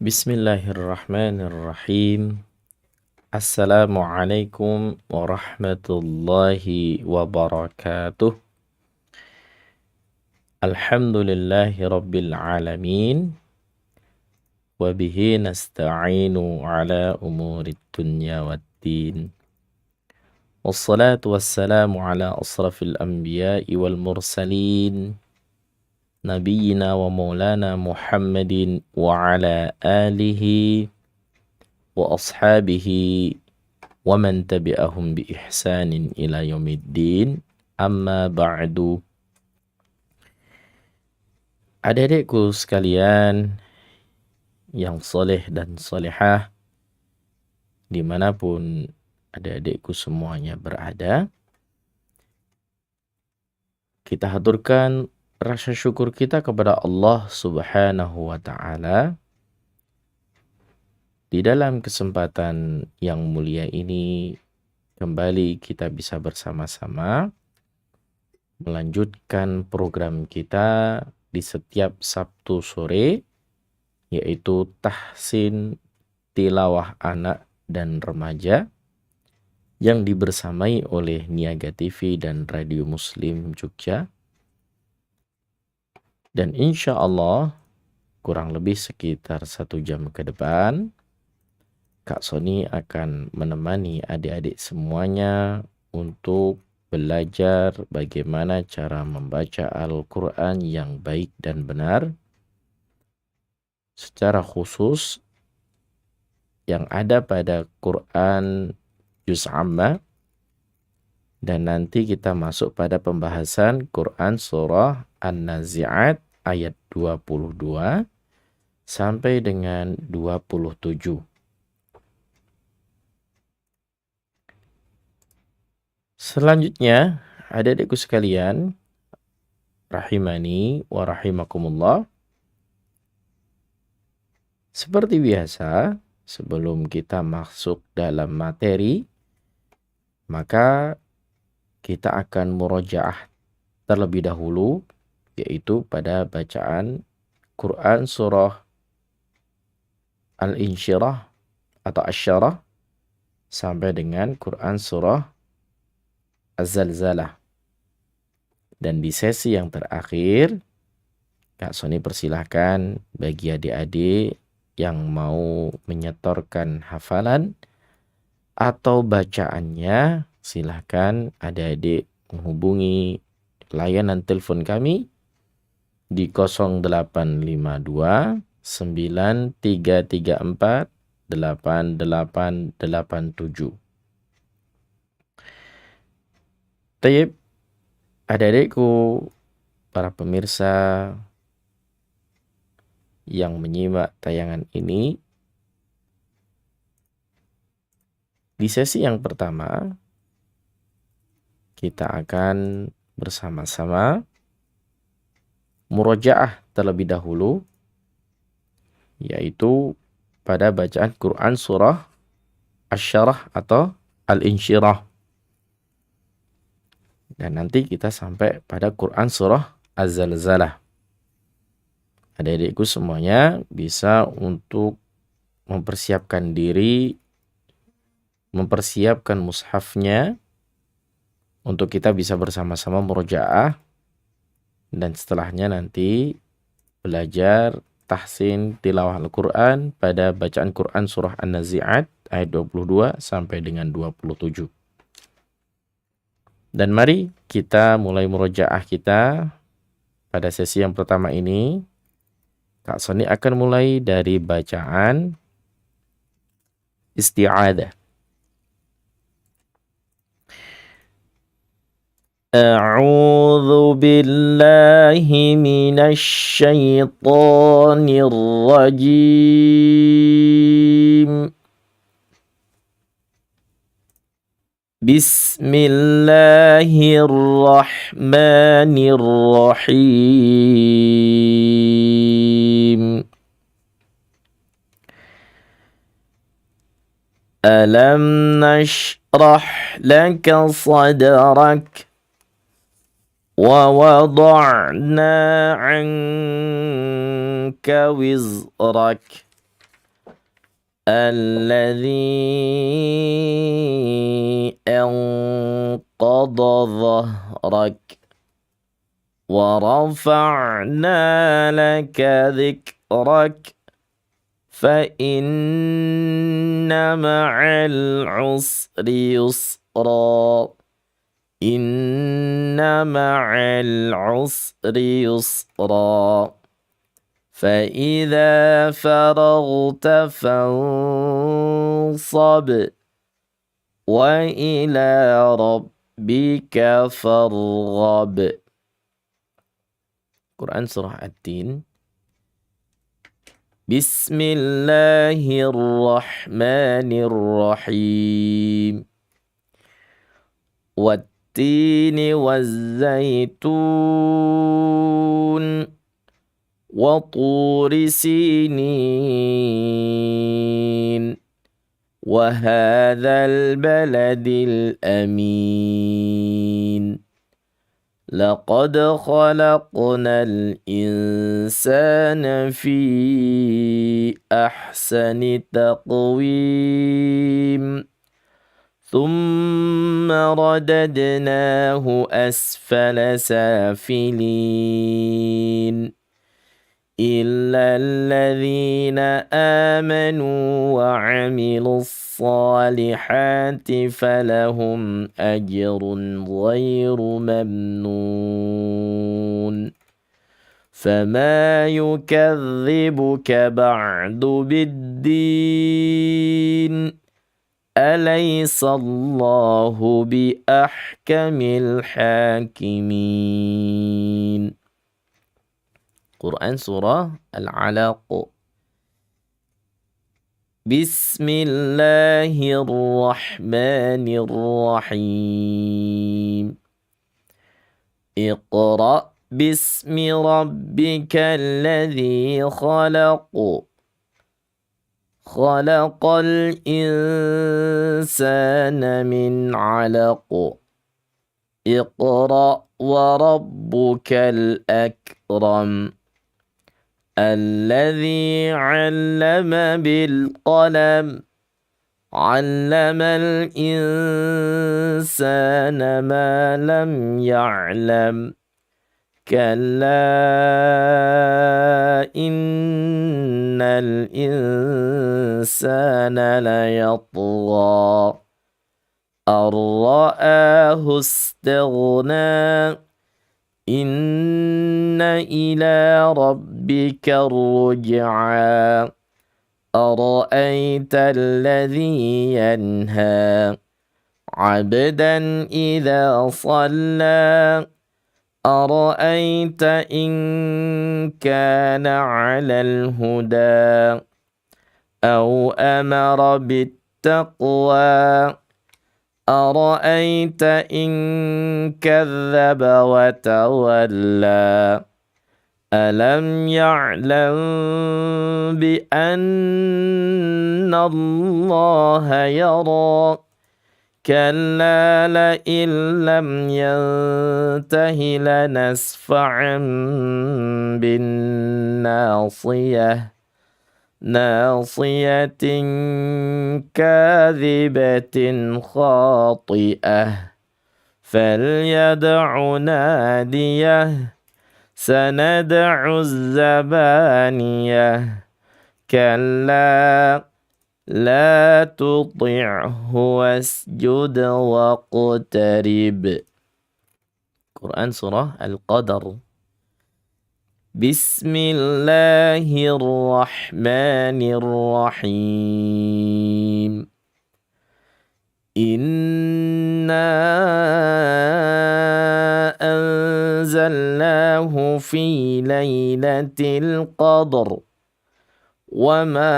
Bismillahirrahmanirrahim. Assalamualaikum warahmatullahi wabarakatuh. Alhamdulillahi rabbil alamin. Wabihi nasta'inu ala umurid dunya waddin. Wassalatu wassalamu ala asrafil anbiya'i wal mursalin. Nabiyyina wa maulana Muhammadin wa ala alihi wa ashabihi wa man tabi'ahum bi ihsanin ila yaumiddin. Amma ba'du. Adik-adikku sekalian yang soleh dan solehah dimanapun adik-adikku semuanya berada, kita haturkan rasa syukur kita kepada Allah Subhanahu wa ta'ala di dalam kesempatan yang mulia ini. Kembali kita bisa bersama-sama melanjutkan program kita di setiap Sabtu sore, yaitu tahsin tilawah anak dan remaja yang dibersamai oleh Niaga TV dan Radio Muslim Jogja. Dan insya Allah kurang lebih sekitar 1 jam ke depan, Kak Sony akan menemani adik-adik semuanya untuk belajar bagaimana cara membaca Al-Quran yang baik dan benar, secara khusus yang ada pada Quran Juz Amma. Dan nanti kita masuk pada pembahasan Quran Surah An-Nazi'at ayat 22 sampai dengan 27. Selanjutnya, adik-adikku sekalian, rahimani wa rahimakumullah. Seperti biasa, sebelum kita masuk dalam materi, maka kita akan murojaah terlebih dahulu, yaitu pada bacaan Quran Surah Al-Insyirah atau Asyarah sampai dengan Quran Surah Az-Zalzalah. Dan di sesi yang terakhir, Kak Sony persilahkan bagi adik-adik yang mau menyetorkan hafalan atau bacaannya, silahkan adik-adik menghubungi layanan telepon kami di 0852 9334 8887. Tayyib, adik-adikku, para pemirsa yang menyimak tayangan ini, di sesi yang pertama kita akan bersama-sama murojaah terlebih dahulu, yaitu pada bacaan Quran Surah Asyarah atau Al-Insyirah. Dan nanti kita sampai pada Quran Surah Az-Zalzalah. Adik-adikku semuanya bisa untuk mempersiapkan diri, mempersiapkan mushafnya untuk kita bisa bersama-sama murojaah, dan setelahnya nanti belajar tahsin tilawah Al-Quran pada bacaan Quran Surah An-Nazi'at ayat 22 sampai dengan 27. Dan mari kita mulai murojaah kita pada sesi yang pertama ini. Kak Sony akan mulai dari bacaan isti'adah. A'udzu billahi minasy syaithanir rajim. Bismillahirrahmanirrahim. Alam nashrah laka sadrak wa wada'na 'anka wizrak الذي أنقض ظهرك ورفعنا لك ذكرك فإن مع العسر يسرا إن مع العسر يسرا فإذا فرغت فانصب وإلى ربك فارغب. Quran Surah At-Tin. Bismillahirrahmanirrahim. Wat-tini waz-zaitun wa turi sinin wa hadzal baladil amin. لقد خلقنا الإنسان في أحسن تقويم ثم رددناه أسفل سافلين إلا الذين آمنوا وعملوا الصالحات فلهم أجر غير ممنون فما يكذبك بعد بالدين أليس الله بأحكم الحاكمين. Quran Surah Al-Alaq. Bismillahirrahmanirrahim. Iqra bismi rabbikal ladzi khalaq. Khalaqal insana min 'alaq. Iqra wa rabbukal akram. الذي علم بالقلم علم الإنسان ما لم يعلم كلا إن الإنسان ليطغى أن رآه استغنى إن إلى ربك الرجعى أرأيت الذي ينهى عبدا إذا صلى أرأيت إن كان على الهدى أو أمر بالتقوى أرأيت إن كذب وتولى ألم يعلم بأن الله يرى كلا لئن لم ينته لنسفعا بالناصية ناصية كاذبة خاطئة فليدع ناديه سندع الزبانية كلا لا تطعه واسجد واقترب. Quran Surah Al-Qadar. Bismillahirrahmanirrahim. Inna anzalnahu fi laylatil qadr wa ma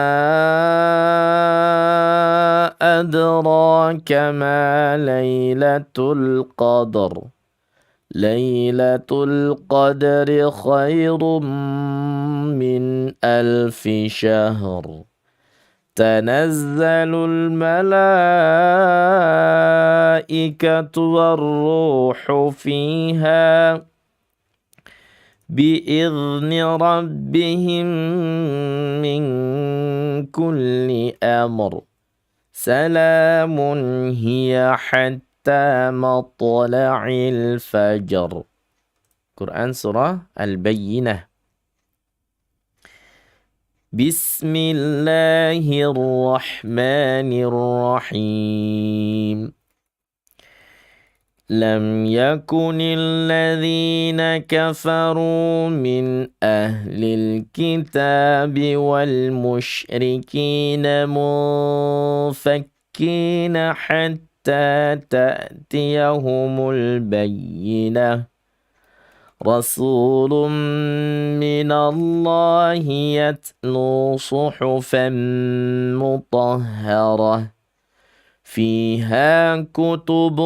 adraka ma laylatul qadr. Laylatul qadri khairum min alfi syahr. Tanazzalul malaikatu warruhu fiha بإذن ربهم من كل أمر سلام هي حتى مطلع الفجر. Quran Surah Al-Bayyinah. Bismillahirrahmanirrahim. لم يكن الذين كفروا من أهل الكتاب والمشركين منفكين حتى تأتيهم البينة رسول من الله يتلو صحفا مطهرة فيها كتب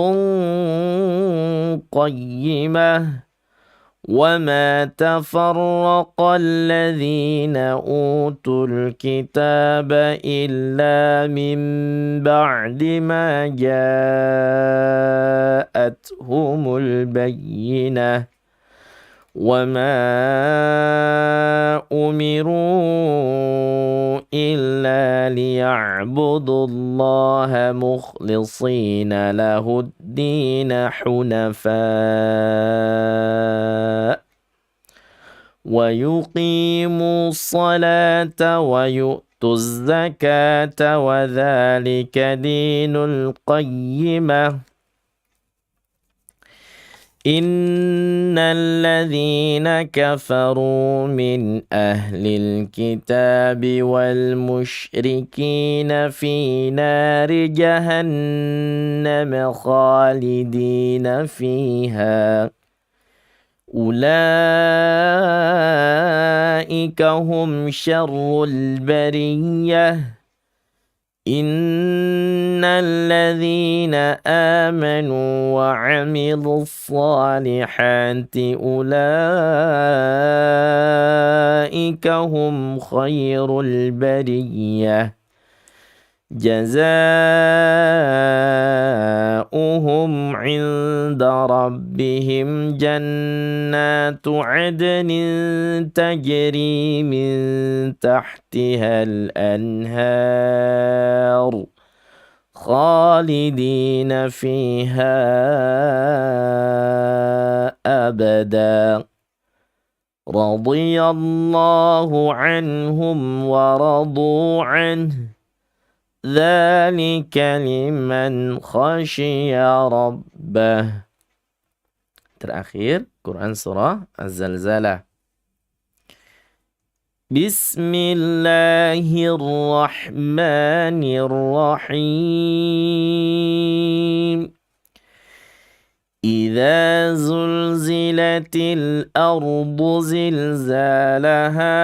قيمة وما تفرق الذين أوتوا الكتاب إلا من بعد ما جاءتهم البينة وما أمروا إلا ليعبدوا الله مخلصين له الدين حنفاء ويقيموا الصلاة ويؤتوا الزكاة وذلك دين القيمة إن الذين كفروا من أهل الكتاب والمشركين في نار جهنم خالدين فيها أولئك هم شر البرية إن الذين آمنوا وعملوا الصالحات أولئك هم خير البرية جزاؤهم عند ربهم جنات عدن تجري من تحتها الأنهار خالدين فيها أبدا رضي الله عنهم ورضوا عنه ذلك لمن خشي ربه. Terakhir Quran Surah Az-Zalzalah. Bismillahirrahmanirrahim. إذا زلزلت الأرض زلزالها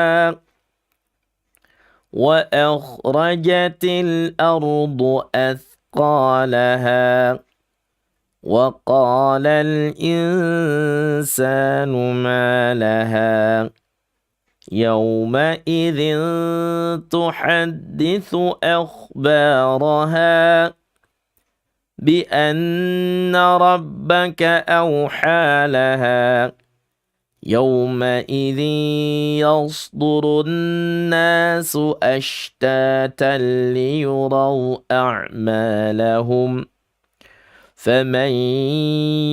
وأخرجت الأرض أثقالها وقال الإنسان ما لها يومئذ تحدث أخبارها بأن ربك أوحى لها يومئذ يصدر الناس أشتاتا ليروا أعمالهم فمن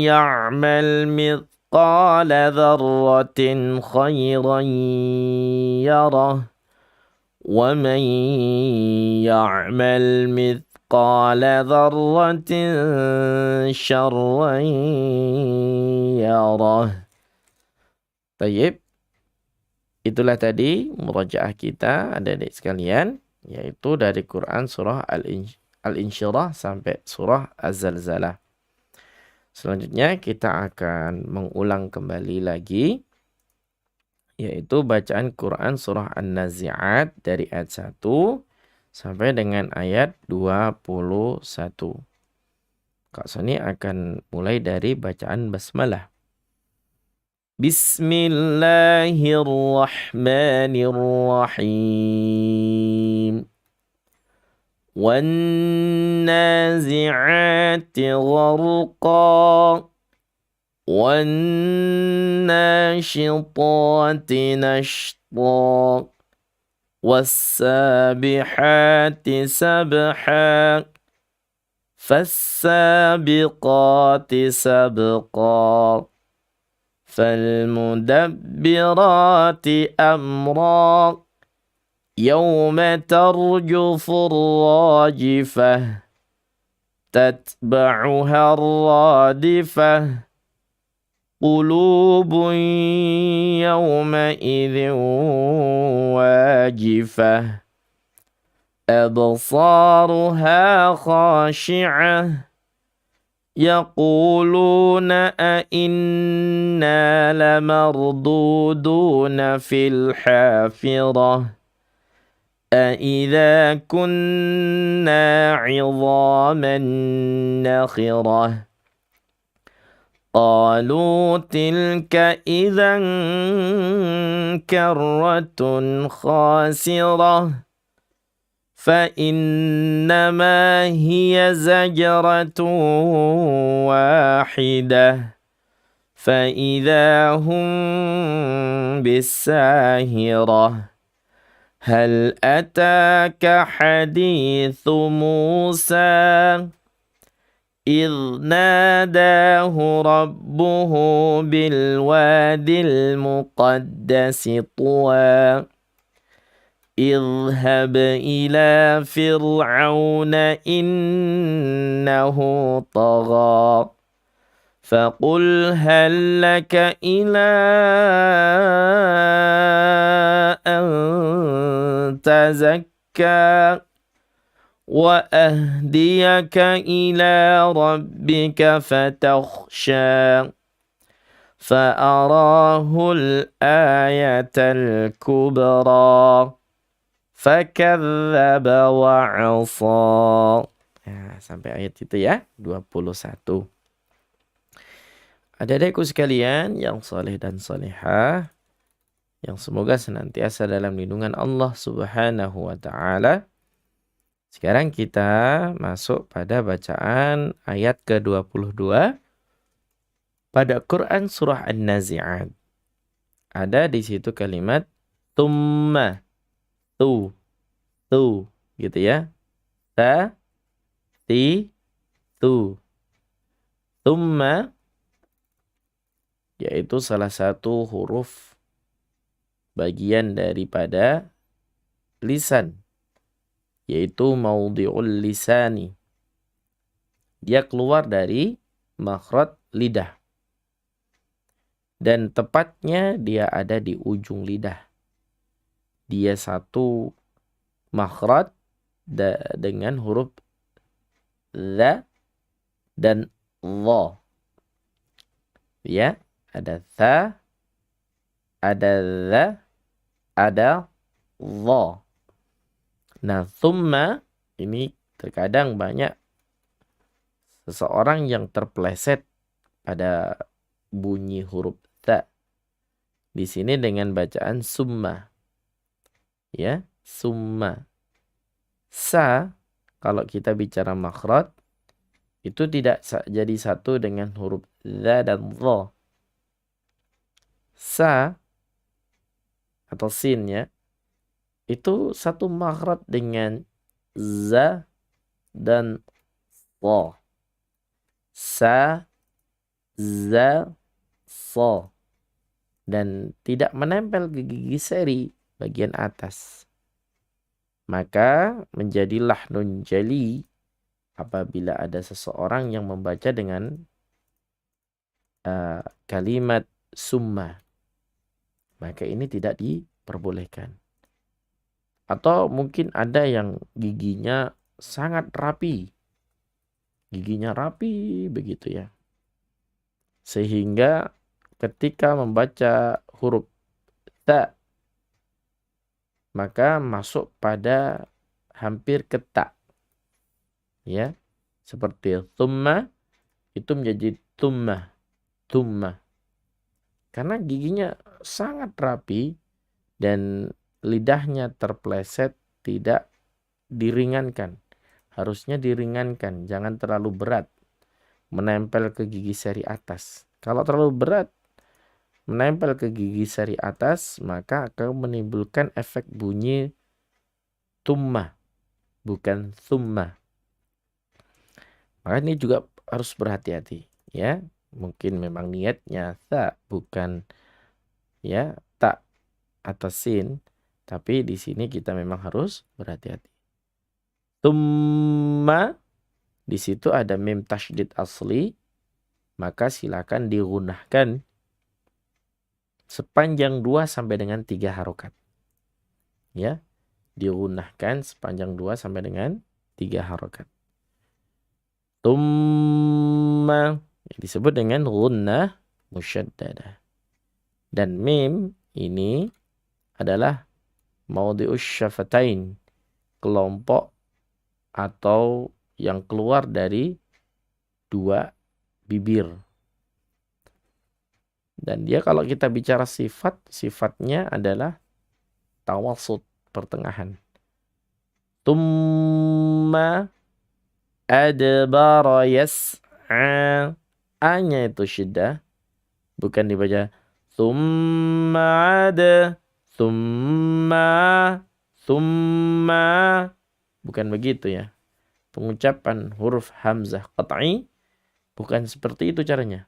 يعمل مثقال ذرة خيرا يره ومن يعمل مثقال ذرة شرا يره. Tayyib, itulah tadi murajaah kita adik-adik sekalian, yaitu dari Quran surah Al-Insyirah sampai surah Az-Zalzalah. Selanjutnya kita akan mengulang kembali lagi, yaitu bacaan Quran surah An-Nazi'at dari ayat 1 sampai dengan ayat 21. Kak Soni akan mulai dari bacaan basmalah. Bismillahirrahmanirrahim. وَالنَّازِعَاتِ غَرْقًا وَالنَّاشِطَاتِ نَشْطًا وَالسَّابِحَاتِ سَبْحًا فَالسَّابِقَاتِ سَبْقًا فَالْمُدَبِّرَاتِ أَمْرًا يَوْمَ تَرْجُفُ الرَّاجِفَةُ تَتْبَعُهَا الرَّادِفَةُ قُلُوبٌ يَوْمَئِذٍ وَاجِفَةٌ أَبْصَارُهَا خَاشِعَةٌ يَقُولُونَ أَإِنَّا لَمَرْدُودُونَ فِي الْحَافِرَةِ أَإِذَا كُنَّا عِظَامًا نَخِرَةً قَالُوا تِلْكَ إِذًا كَرَّةٌ خَاسِرَةٌ فَإِنَّمَا هِيَ زَجْرَةٌ وَاحِدَةٌ فَإِذَا هُمْ بِالسَّاهِرَةِ هَلْ أَتَاكَ حَدِيثُ مُوسَى إِذْ نَادَاهُ رَبُّهُ بِالْوَادِ الْمُقَدَّسِ طُوًى اذْهَبْ إِلَى فِرْعَوْنَ إِنَّهُ طَغَى فَقُلْ هَلْ لَكَ إِلَىٰ أَن تَزَكَّىٰ وَأَهْدِيَكَ إِلَىٰ رَبِّكَ فَتَخْشَىٰ فَأَرَاهُ الْآيَةَ الْكُبْرَىٰ فَكَذَّبَ وَعَصَىٰ. Nah, sampai ayat itu ya, 21. Adik-adikku sekalian yang soleh dan solehah, yang semoga senantiasa dalam lindungan Allah Subhanahu wa Ta'ala. Sekarang kita masuk pada bacaan ayat ke-22 pada Quran surah An-Nazi'at. Ada di situ kalimat tumma, tu, gitu ya. Ta, ti, tu. Tumma yaitu salah satu huruf bagian daripada lisan, yaitu maudhi'ul lisani. Dia keluar dari makhraj lidah. Dan tepatnya dia ada di ujung lidah. Dia satu makhraj dengan huruf za dan dha. Ya, ada tha, ada za, ada dha. Nah, thumma ini terkadang banyak seseorang yang terpeleset pada bunyi huruf ta. Di sini dengan bacaan summa. Ya, summa. Sa, kalau kita bicara makhraj, itu tidak jadi satu dengan huruf za dan dha. Sa atau sin ya, itu satu makhraj dengan za dan dha. Sa, za, sa. Dan tidak menempel ke gigi seri bagian atas. Maka menjadilah nun jali apabila ada seseorang yang membaca dengan kalimat summa. Maka ini tidak diperbolehkan. Atau mungkin ada yang giginya sangat rapi. Giginya rapi begitu ya. Sehingga ketika membaca huruf ta, maka masuk pada hampir ke ta. Ya, seperti thumma itu menjadi tumma. Karena giginya sangat rapi dan lidahnya terpleset, tidak diringankan. Harusnya diringankan, jangan terlalu berat menempel ke gigi seri atas. Kalau terlalu berat menempel ke gigi seri atas, maka akan menimbulkan efek bunyi tummah, bukan thummah. Maka ini juga harus berhati-hati, ya. Mungkin memang niatnya ta, bukan ya ta atau sin, tapi di sini kita memang harus berhati-hati. Thumma, di situ ada mim tasydid asli, maka silakan digunahkan sepanjang 2 sampai dengan 3 harokat. Ya, digunahkan sepanjang 2 sampai dengan 3 harokat. Thumma disebut dengan gunnah musyaddadah. Dan mim ini adalah maudhi'us syafatain, kelompok atau yang keluar dari 2 bibir. Dan dia kalau kita bicara sifat, sifatnya adalah tawassut, pertengahan. Tumma adbara yas'a. A-nya itu syiddah, bukan dibaca thumma ada, thumma, bukan begitu ya. Pengucapan huruf hamzah qat'i bukan seperti itu caranya.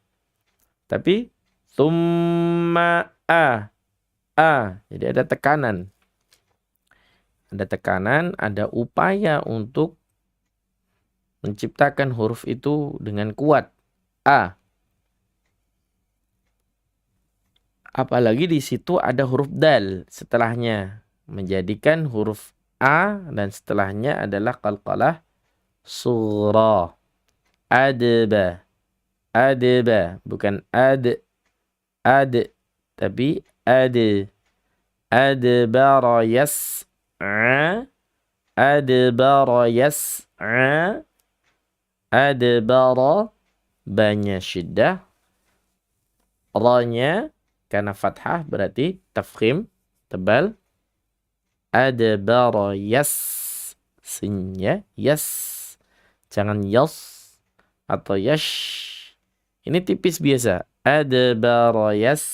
Tapi thumma a. Jadi ada tekanan. Ada tekanan, ada upaya untuk menciptakan huruf itu dengan kuat. A. Apalagi di situ ada huruf dal setelahnya, menjadikan huruf A dan setelahnya adalah qalqalah sughra. Adba. Adba, bukan ad, tapi ad. Adbara yas'a. Adbara yas'a. Adbara, banya syiddah, ra-nya karena fathah berarti tafkhim, tebal. Adbara yas, sinnya yas, jangan yas atau yash. Ini tipis biasa. Adbara yas,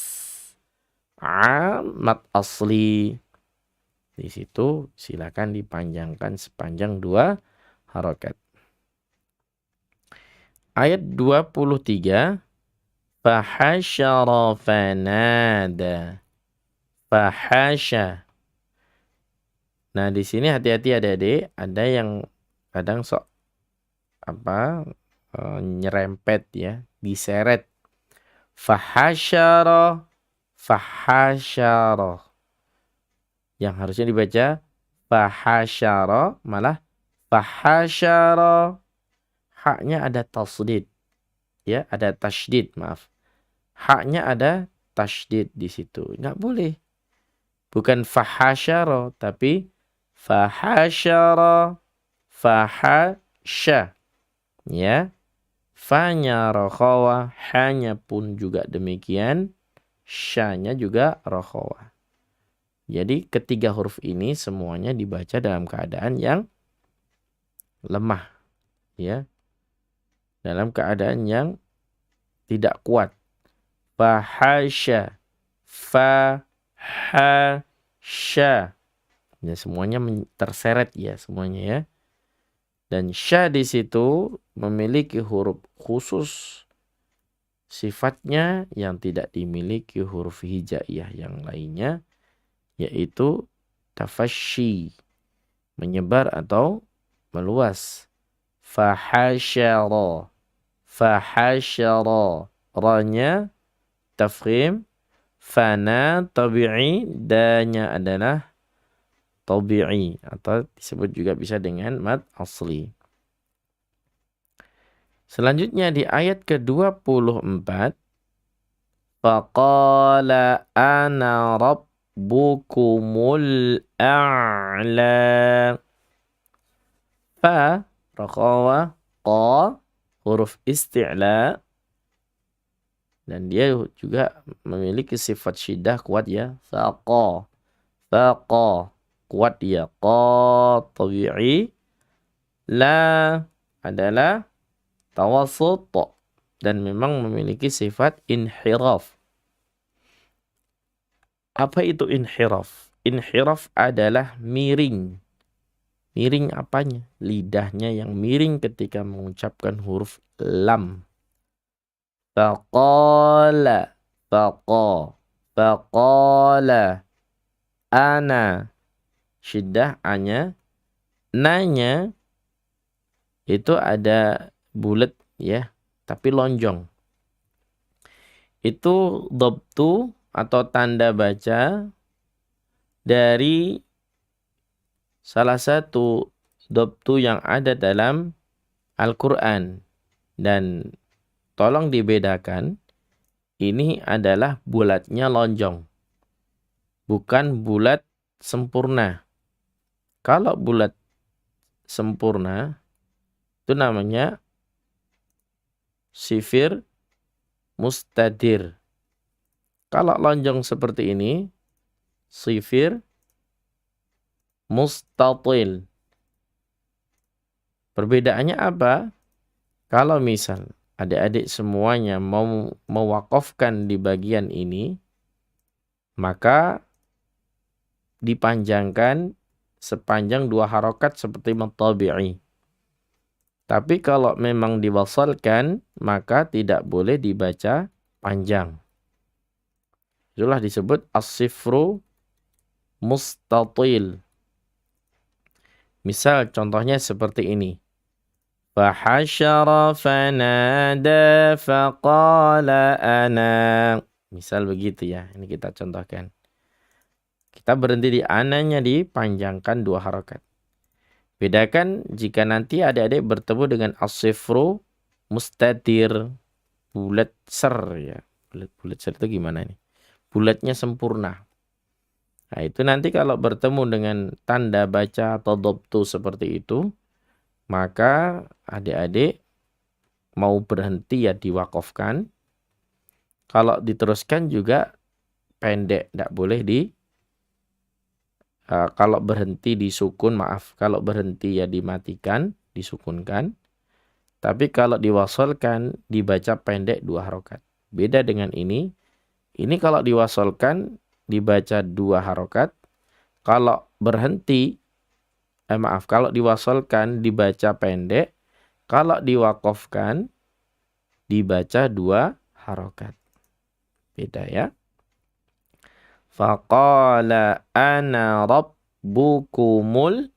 mat asli. Di situ silakan dipanjangkan sepanjang 2 harokat. Ayat 23. Fahasyara fanada. Fahasya. Nah, di sini hati-hati adik-adik, ada yang kadang sok nyerempet ya, diseret. Fahasyara, fahasyara. Yang harusnya dibaca fahasyara, malah fahasyara. Haknya ada tasdid. Ya, ada tasydid, maaf. Haknya ada tasydid di situ. Enggak boleh. Bukan fahasyara, tapi fahasyara, fahasya. Ya. Fa-nya rakhawa, ha-nya pun juga demikian, sya-nya juga rakhawa. Jadi ketiga huruf ini semuanya dibaca dalam keadaan yang lemah, ya. Dalam keadaan yang tidak kuat. Fahasya, fahasya. Ya, semuanya terseret ya semuanya ya. Dan sya di situ memiliki huruf khusus sifatnya yang tidak dimiliki huruf hijaiyah yang lainnya, yaitu tafasyi, menyebar atau meluas. Fahasyara, fahasyara, ra-nya tafkhim, fana tabi'i, da-nya adalah tabi'i atau disebut juga bisa dengan mad asli. Selanjutnya di ayat ke-24, faqala ana rabbukumul a'la. Fa, rakhawa, qa, huruf isti'la. Dan dia juga memiliki sifat syiddah kuat ya. Faqa, faqa, kuat dia. Qa, tabi'i. La adalah tawassut. dan memang memiliki sifat inhiraf. Apa itu inhiraf? Inhiraf adalah miring. Miring apanya? Lidahnya yang miring ketika mengucapkan huruf lam. Faqala, faqala, ana. Syiddah anya, nanya itu ada bulat ya, tapi lonjong. Itu dhabtu atau tanda baca dari salah satu dhabtu yang ada dalam Al-Quran. Dan tolong dibedakan, ini adalah bulatnya lonjong, bukan bulat sempurna. Kalau bulat sempurna, itu namanya sifir mustadir. Kalau lonjong seperti ini, sifir mustatil. Perbedaannya apa? Kalau misal adik-adik semuanya mau mewakafkan di bagian ini, maka dipanjangkan sepanjang 2 harokat seperti matabi'i. Tapi kalau memang diwasalkan, maka tidak boleh dibaca panjang. Itulah disebut as-sifru mustatil. Misal contohnya seperti ini. Fahasyara fanada faqala ana. Misal begitu ya. Ini kita contohkan. Kita berhenti di ananya, dipanjangkan 2 harokat. Bedakan jika nanti adik-adik bertemu dengan as-sifru mustatir, bulat ser ya. Bulat ser itu gimana nih? Bulatnya sempurna. Nah, itu nanti kalau bertemu dengan tanda baca atau dhabtu seperti itu, maka adik-adik mau berhenti ya diwakafkan. Kalau diteruskan juga pendek, tidak boleh kalau berhenti disukun, kalau berhenti ya dimatikan, disukunkan. Tapi kalau diwasalkan dibaca pendek 2 harokat. Beda dengan ini kalau diwasalkan dibaca 2 harokat. Kalau berhenti, kalau diwasalkan dibaca pendek. Kalau diwakafkan dibaca 2 harokat. Beda ya. Faqala ana rabbukumul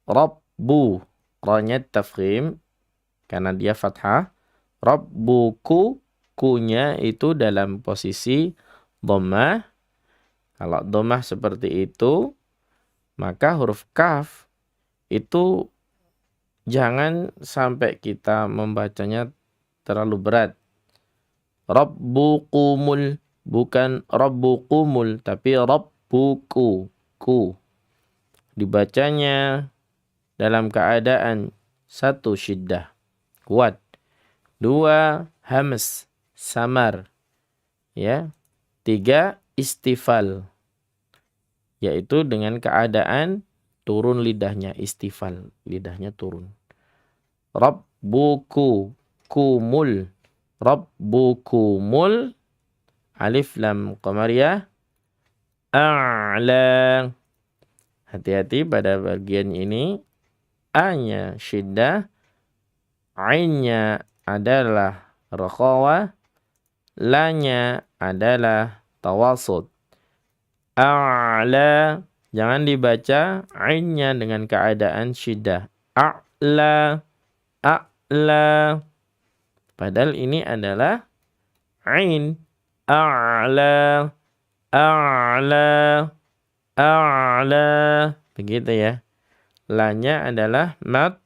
rabbu. Ranya tafkhim karena dia fathah. Rabbuku, kunya itu dalam posisi dhammah. Kalau dhammah seperti itu, maka huruf kaf itu jangan sampai kita membacanya terlalu berat. Rabbukumul, bukan rabbukumul, tapi rabbuku, ku. Dibacanya dalam keadaan 1 syiddah, kuat. 2 hams, samar. Ya. 3 istifal, yaitu dengan keadaan turun lidahnya, istifal, lidahnya turun. Rabbuku, kumul, rabbukumul, alif lam qamariyah, a'la. Hati-hati pada bagian ini, a-nya syiddah, ain-nya adalah rakhawah, la-nya adalah tawasud. A'la, jangan dibaca ain-nya dengan keadaan syiddah. A'la, a'la. Padahal ini adalah ain. A'la, a'la, a'la. Begitu ya. La-nya adalah mad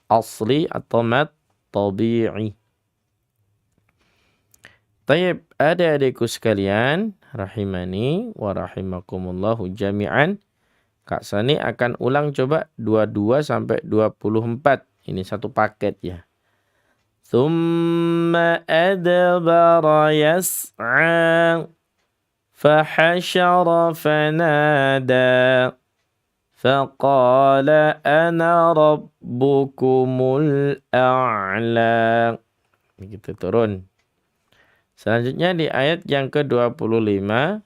asli atau mad tabi'i. Tayyib, adik-adikku sekalian, rahimani wa rahimakumullahu jami'an. Kak Sani akan ulang coba 22 sampai 24. Ini satu paket ya. Thumma adbara yas'a fahasyara fanada faqala ana rabbukumul a'la. Begitu turun. Selanjutnya di ayat yang ke-25.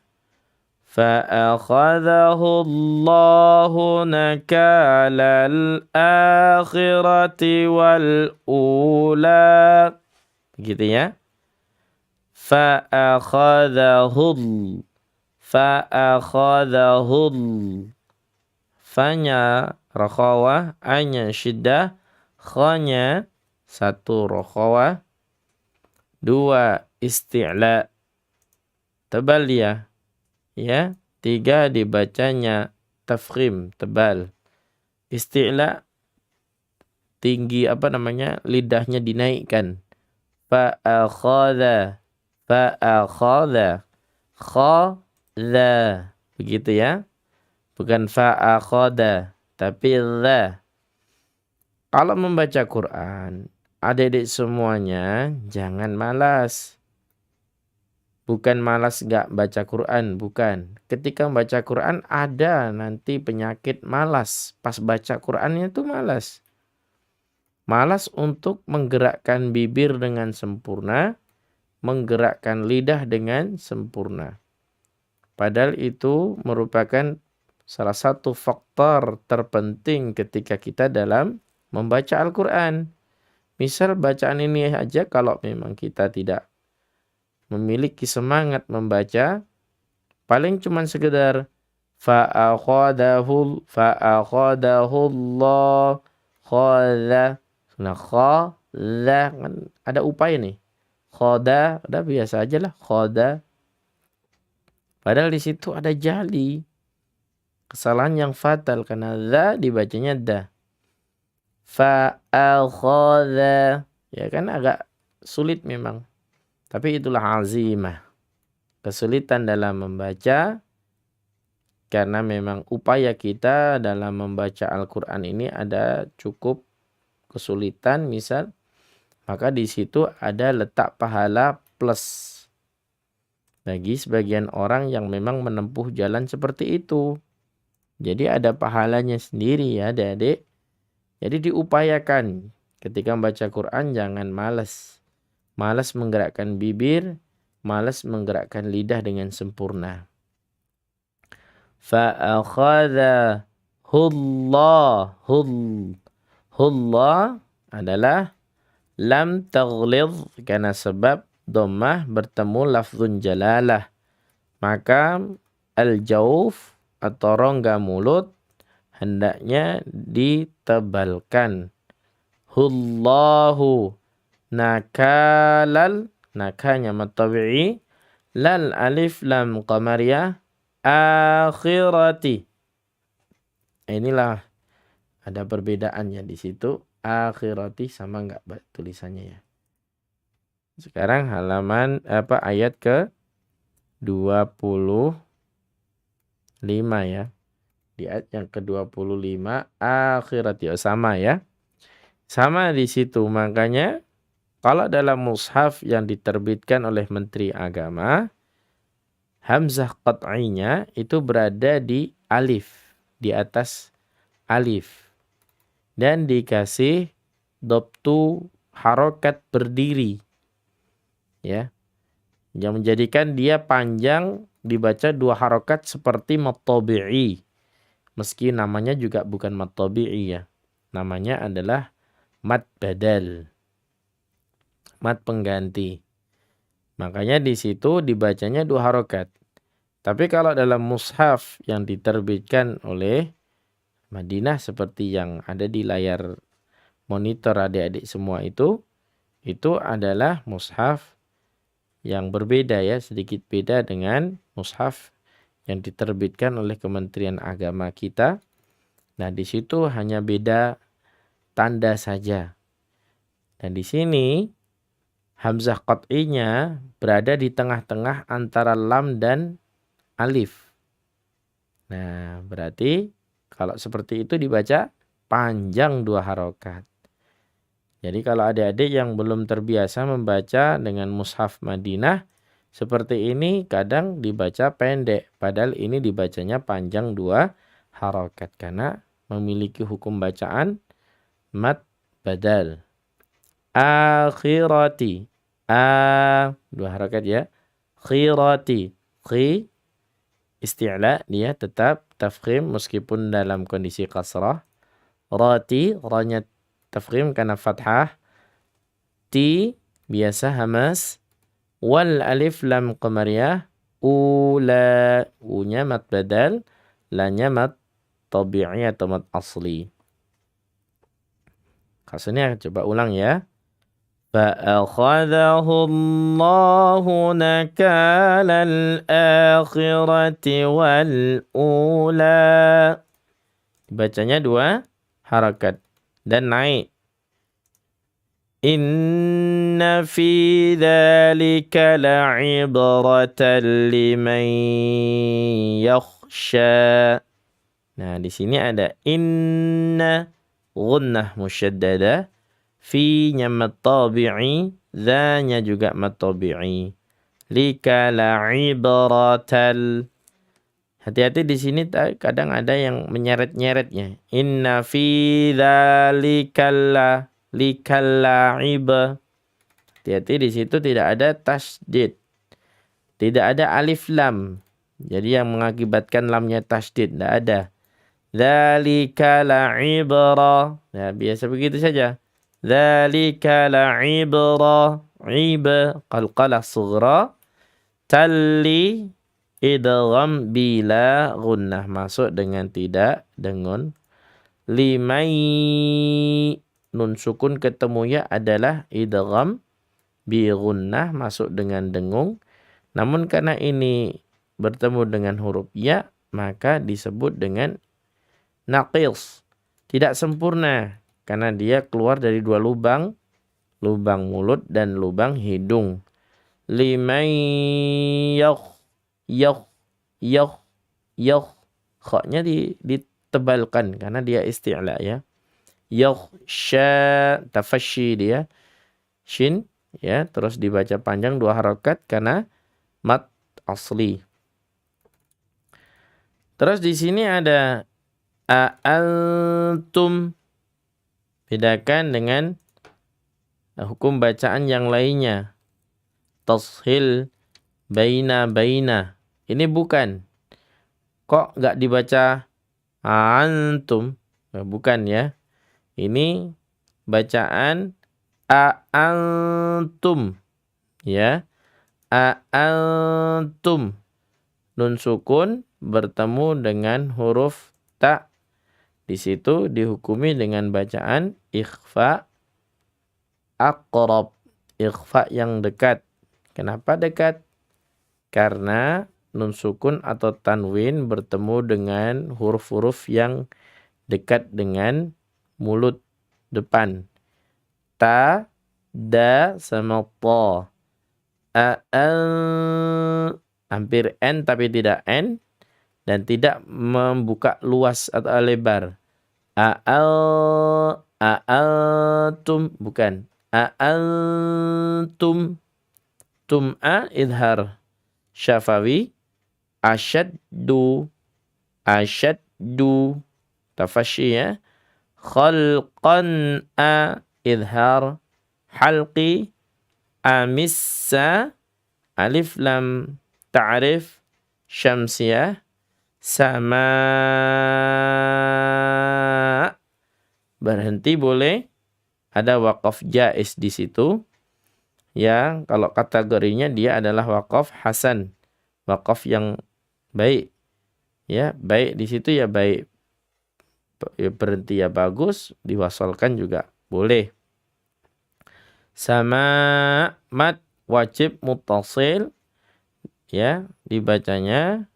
فَأَخَذَهُ اللَّهُ نَكَالَ الْآخِرَةِ وَالْأُولَى. Begitu ya. فَأَخَذَهُ Fanya rokhawah, anya syiddah, khanya satu rokhawah, dua isti'la, tebal dia. Ya, tiga dibacanya tafkhim, tebal. Isti'la tinggi lidahnya dinaikkan. Fa'akhadha, khadha. Begitu ya. Bukan fa'akhadha, tapi dha. Kalau membaca Quran, adik-adik semuanya jangan malas. Bukan malas gak baca Quran, bukan. Ketika membaca Quran ada nanti penyakit malas. Pas baca Qurannya itu malas. Malas untuk menggerakkan bibir dengan sempurna, menggerakkan lidah dengan sempurna. Padahal itu merupakan salah satu faktor terpenting ketika kita dalam membaca Al-Quran. Misal bacaan ini aja kalau memang kita tidak memiliki semangat membaca, paling cuman sekedar fa'akhadahullah khadha. Nah, khadha kan ada upaya nih. Khadha, udah biasa aja lah, khadha. Padahal di situ ada jali. Kesalahan yang fatal karena dha dibacanya da. Fa'akhadha. Ya kan agak sulit memang. Tapi itulah azimah. Kesulitan dalam membaca karena memang upaya kita dalam membaca Al-Quran ini ada cukup kesulitan misal. Maka di situ ada letak pahala plus. Bagi sebagian orang yang memang menempuh jalan seperti itu. Jadi ada pahalanya sendiri ya adik-adik. Jadi diupayakan ketika membaca Quran jangan malas. Malas menggerakkan bibir, malas menggerakkan lidah dengan sempurna. Hullah adalah lam taghlidh karena sebab dhammah bertemu lafzun jalalah. Maka al-jauf atau rongga mulut hendaknya ditebalkan. Hullahu nakalal, nakanya matabi'i, lal alif lam qamariyah akhirati. Inilah ada perbedaannya di situ. Akhirati sama enggak tulisannya ya. Sekarang halaman ayat ke 25 ya. Di ayat yang ke-25 akhirati sama ya. Sama di situ, makanya kalau dalam mushaf yang diterbitkan oleh Menteri Agama, hamzah qat'inya itu berada di alif, di atas alif. Dan dikasih dhabtu harokat berdiri. Ya. Yang menjadikan dia panjang dibaca dua harokat seperti matabi'i. Meski namanya juga bukan matabi'i ya. Namanya adalah mad badal. Mad pengganti. Makanya di situ dibacanya dua harokat. Tapi kalau dalam mushaf yang diterbitkan oleh Madinah seperti yang ada di layar monitor adik-adik semua itu adalah mushaf yang berbeda ya, sedikit beda dengan mushaf yang diterbitkan oleh Kementerian Agama kita. Nah, di situ hanya beda tanda saja. Dan di sini hamzah qat'inya berada di tengah-tengah antara lam dan alif. Nah, berarti kalau seperti itu dibaca panjang dua harokat. Jadi kalau adik-adik yang belum terbiasa membaca dengan mushaf Madinah seperti ini kadang dibaca pendek. Padahal ini dibacanya panjang dua harokat. Karena memiliki hukum bacaan mad badal. akhirati. Dua harakat ya. Khirati. Khi isti'la dia tetap tafkhim meskipun dalam kondisi kasrah. Rati, ranya tafkhim karena fathah. Ti biasa hamas. Wal alif lam qamariyah. Ula, unya mat badal, lanya mat tabi'i atau mat asli. Kasusnya coba ulang ya. فَأَخَذَهُ اللَّهُ نَكَالَ الْآخِرَةِ وَالْأُولَى. Bacanya dua harakat dan naik. Inna fi dzalika la'ibratan liman yakhsha. Nah, di sini ada inna gunnah musyaddadah. Fi-nya mat tabi'i, dha-nya juga mat tabi'i. Lika la'ibratal. Hati-hati di sini kadang ada yang menyeret-nyeretnya. Inna fi dzalikal likalla'ib. Hati-hati di situ tidak ada tasydid. Tidak ada alif lam. Jadi yang mengakibatkan lamnya tasydid tidak ada. Dzalika la'ibra. Nah, biasa begitu saja. Dzalika la'ibra. Iba qalqalah sughra. Talli idgham bila gunnah, masuk dengan tidak dengun. Limai nun sukun ketemunya adalah idgham bi gunnah, masuk dengan dengung. Namun karena ini bertemu dengan huruf ya, maka disebut dengan naqis, tidak sempurna karena dia keluar dari dua lubang, lubang mulut dan lubang hidung. Liman yakh khoknya ditebalkan karena dia isti'la ya. Yakhsha tafasyi dia. Shin ya, terus dibaca panjang dua harakat karena mat asli. Terus di sini ada antum, bedakan dengan hukum bacaan yang lainnya. Tashil baina. Ini bukan. Kok enggak dibaca antum? Nah, bukan ya. Ini bacaan antum. Ya. Antum. Nun sukun bertemu dengan huruf ta. Di situ dihukumi dengan bacaan ikhfa aqrab. Ikhfa yang dekat. Kenapa dekat? Karena nun sukun atau tanwin bertemu dengan huruf-huruf yang dekat dengan mulut depan. Ta, da, sama ta. Hampir n tapi tidak n. Dan tidak membuka luas atau lebar. A'altum, bukan. A'altum. Tum'a idhar syafawi. Asyaddu tafasyi ya. Khalqan idhar halqi. Amissa alif lam ta'rif syamsiyah. Sama berhenti boleh. Ada waqaf jaiz di situ. Ya, kalau kategorinya dia adalah waqaf hasan, waqaf yang baik. Ya, baik di situ ya baik. Berhenti ya bagus, diwasalkan juga boleh. Sama mat wajib muttasil. Ya, dibacanya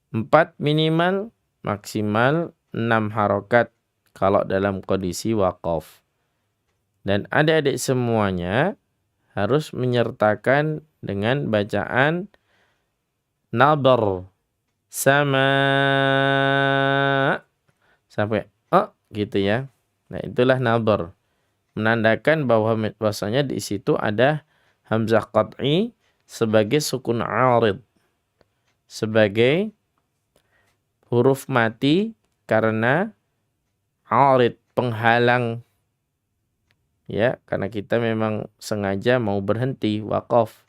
4 minimal, maksimal 6 harokat kalau dalam kondisi waqaf. Dan adik-adik semuanya harus menyertakan dengan bacaan nabar. Sama sampai gitu ya. Nah, itulah nabar. Menandakan bahwasanya di situ ada hamzah qat'i sebagai sukun 'arid. Sebagai huruf mati karena 'arid, penghalang ya, karena kita memang sengaja mau berhenti waqaf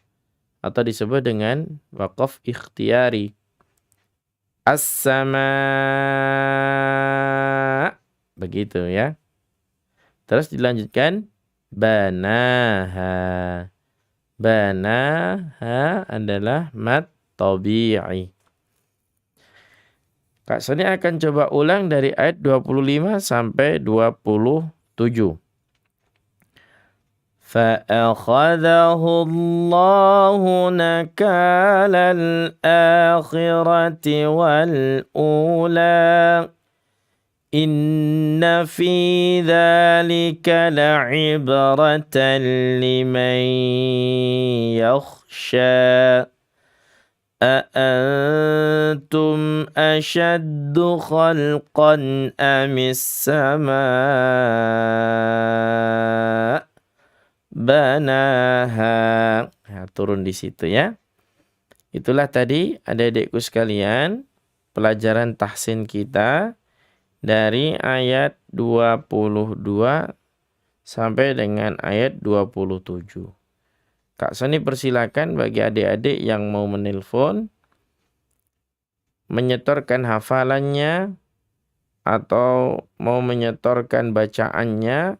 atau disebut dengan waqaf ikhtiyari. As-sama, begitu ya. Terus dilanjutkan banaha. Banaha adalah mad tabi'i. Kak Soni akan coba ulang dari ayat 25 sampai 27. فَأَخَذَهُ اللَّهُ نَكَالَ الْآخِرَةِ وَالْأُولَى إِنَّ فِي ذَلِكَ لَعِبْرَةً لِمَنْ يَخْشَى أَأَنْتُمْ أَشَدُّ خَلْقًا أَمِ السَّمَاءُ banaha. Nah, turun di situ ya. Itulah tadi adik-adikku sekalian pelajaran tahsin kita dari ayat 22 sampai dengan ayat 27. Kak Soni persilakan bagi adik-adik yang mau menelpon menyetorkan hafalannya atau mau menyetorkan bacaannya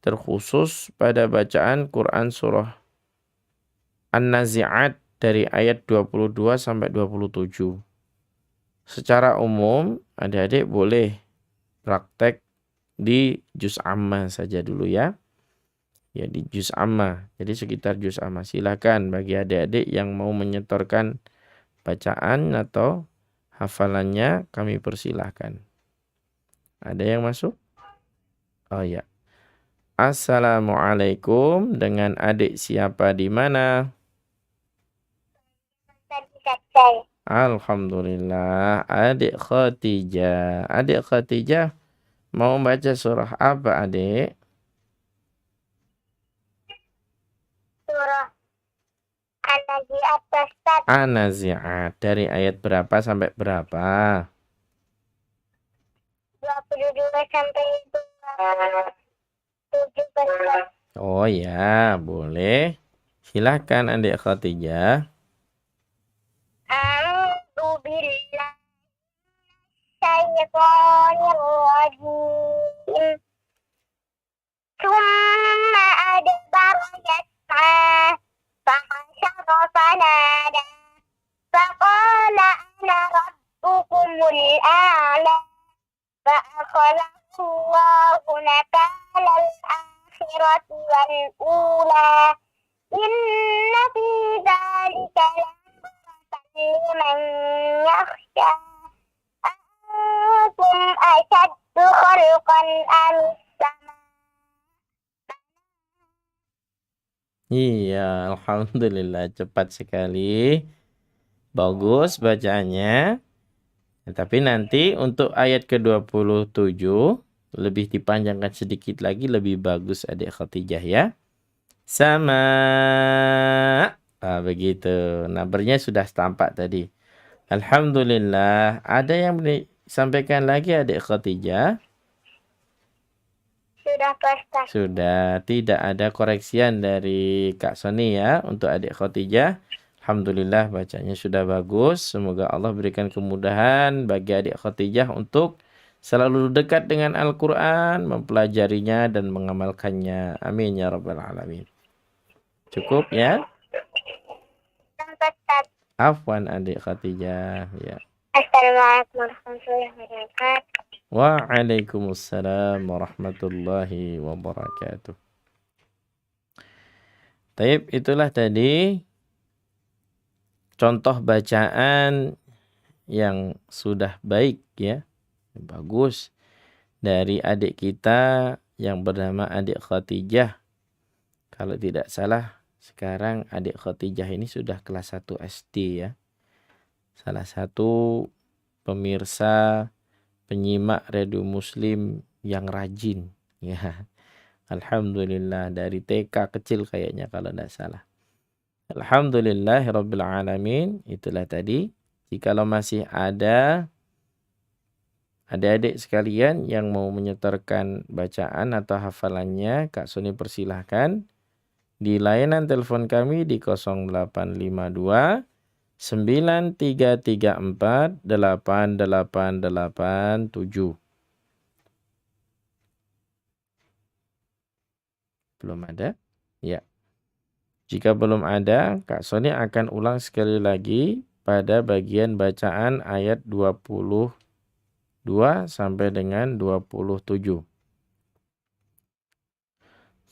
terkhusus pada bacaan Quran surah An-Nazi'at dari ayat 22 sampai 27. Secara umum, adik-adik boleh praktek di juz amma saja dulu ya. Ya, di juz amma. Jadi sekitar juz amma. Silakan bagi adik-adik yang mau menyetorkan bacaan atau hafalannya, kami persilahkan. Ada yang masuk? Oh ya. Assalamualaikum, dengan adik siapa di mana? Alhamdulillah, adik Khadijah. Adik Khadijah mau baca surah apa, adik? Surah An-Nazi'at, Ustaz. An-Nazi'at. Dari ayat berapa sampai berapa? 22 sampai 27. Oh ya, boleh. Silakan adik Khadijah. A'udzu billahi minasyaitonir rajim. Tsumma adbara yas'a fahsyara fanada faqala ana rabbukumul a'la fa'akhadhahu Allahu nakala al-akhirati wal ula inna fi dzalika liman yakhsha antum ashaddu khalqan am Iya, alhamdulillah cepat sekali. Bagus bacaannya. Tapi nanti untuk ayat ke-27 lebih dipanjangkan sedikit lagi, lebih bagus adik Khadijah ya. Sama. Begitu. Nabernya sudah tampak tadi. Alhamdulillah. Ada yang disampaikan lagi adik Khadijah? Sudah, Ustaz. Sudah. Tidak ada koreksian dari Kak Soni ya untuk adik Khadijah. Alhamdulillah bacanya sudah bagus. Semoga Allah berikan kemudahan bagi adik Khadijah untuk selalu dekat dengan Al-Quran, mempelajarinya dan mengamalkannya. Amin ya rabbal alamin. Cukup ya? Ustaz. Afwan adik Khadijah ya. Assalamualaikum warahmatullahi wabarakatuh. Waalaikumsalam warahmatullahi wabarakatuh. Taib, itulah tadi contoh bacaan yang sudah baik ya, bagus dari adik kita yang bernama adik Khadijah. Kalau tidak salah sekarang adik Khadijah ini sudah kelas 1 SD ya. Salah satu pemirsa penyimak Radio Muslim yang rajin ya. Alhamdulillah dari TK kecil kayaknya kalau tidak salah. Alhamdulillahirabbil alamin. Itulah tadi. Jikalau masih ada Adik-adik sekalian yang mau menyetorkan bacaan atau hafalannya, Kak Soni persilahkan di layanan telepon kami di 0852 9334 8887. Belum ada? Ya. Jika belum ada, Kak Soni akan ulang sekali lagi pada bagian bacaan ayat 22 sampai dengan 27.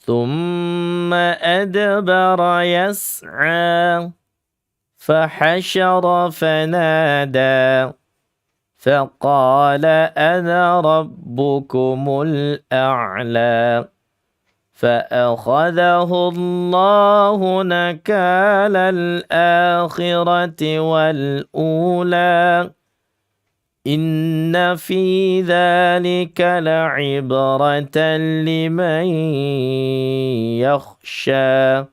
Thumma adbara yas'a فحشر فنادى فقال أنا ربكم الأعلى فأخذه الله نكال الآخرة والأولى إن في ذلك لعبرة لمن يخشى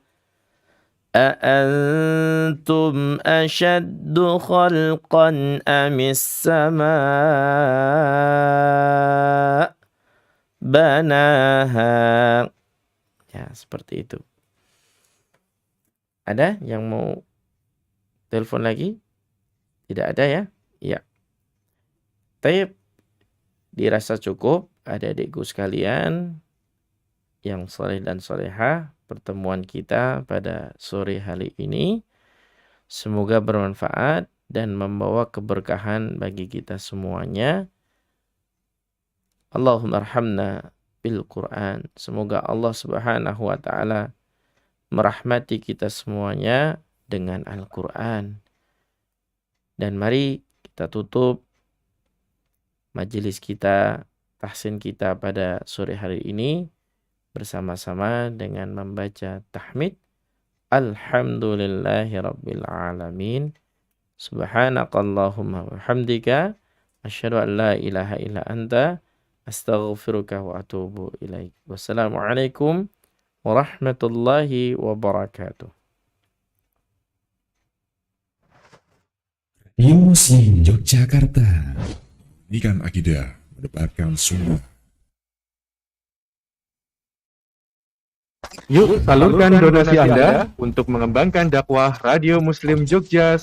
أأنتم أشد خلقا أم السماء بناها. Ya, seperti itu. Ada yang mau telepon lagi? Tidak ada ya? Iya. Taib, dirasa cukup adik-adikku sekalian yang soleh dan solehah, pertemuan kita pada sore hari ini semoga bermanfaat dan membawa keberkahan bagi kita semuanya. Allahumma arhamna bil Quran. Semoga Allah Subhanahu wa taala merahmati kita semuanya dengan Al-Quran. Dan mari kita tutup majelis kita, tahsin kita pada sore hari ini bersama-sama dengan membaca tahmid Alhamdulillahi Rabbil Alamin. Subhanakallahumma wa hamdika asyhadu an la ilaha illa anta astaghfiruka wa atubu ilaik. Wassalamualaikum warahmatullahi wabarakatuh. Radio Muslim Yogyakarta. Pendidikan akidah, mendebarkan sunnah. Yuk salurkan donasi Anda untuk mengembangkan dakwah Radio Muslim Jogja